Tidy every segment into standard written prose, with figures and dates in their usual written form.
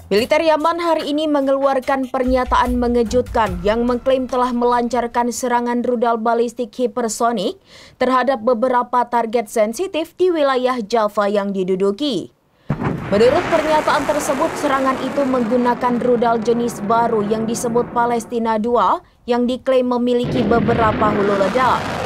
Militer Yaman hari ini mengeluarkan pernyataan mengejutkan yang mengklaim telah melancarkan serangan rudal balistik hipersonik terhadap beberapa target sensitif di wilayah Java yang diduduki. Menurut pernyataan tersebut, serangan itu menggunakan rudal jenis baru yang disebut Palestina II yang diklaim memiliki beberapa hulu ledak.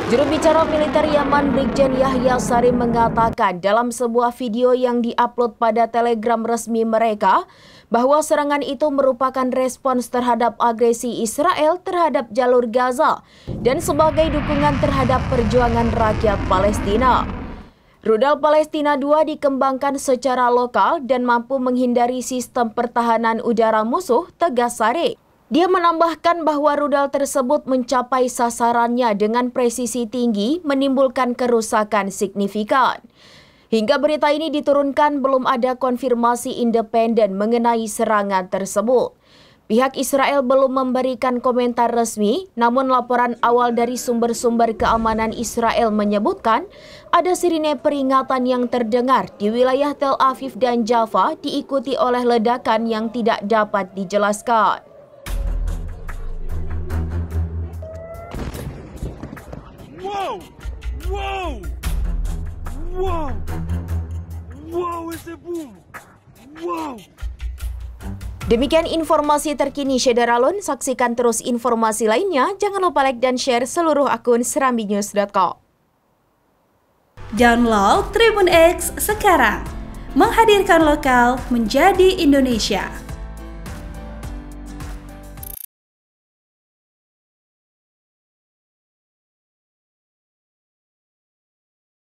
Juru bicara militer Yaman Brigjen Yahya Sari mengatakan dalam sebuah video yang diupload pada Telegram resmi mereka bahwa serangan itu merupakan respons terhadap agresi Israel terhadap jalur Gaza dan sebagai dukungan terhadap perjuangan rakyat Palestina. Rudal Palestina II dikembangkan secara lokal dan mampu menghindari sistem pertahanan udara musuh, tegas Sari. Dia menambahkan bahwa rudal tersebut mencapai sasarannya dengan presisi tinggi, menimbulkan kerusakan signifikan. Hingga berita ini diturunkan, belum ada konfirmasi independen mengenai serangan tersebut. Pihak Israel belum memberikan komentar resmi, namun laporan awal dari sumber-sumber keamanan Israel menyebutkan ada sirine peringatan yang terdengar di wilayah Tel Aviv dan Jaffa diikuti oleh ledakan yang tidak dapat dijelaskan. Wow! Wow! Wow! Wow, it's a boom! Wow! Demikian informasi terkini Syederalun. Saksikan terus informasi lainnya. Jangan lupa like dan share seluruh akun serambinews.com. Download Tribun X sekarang. Menghadirkan lokal menjadi Indonesia.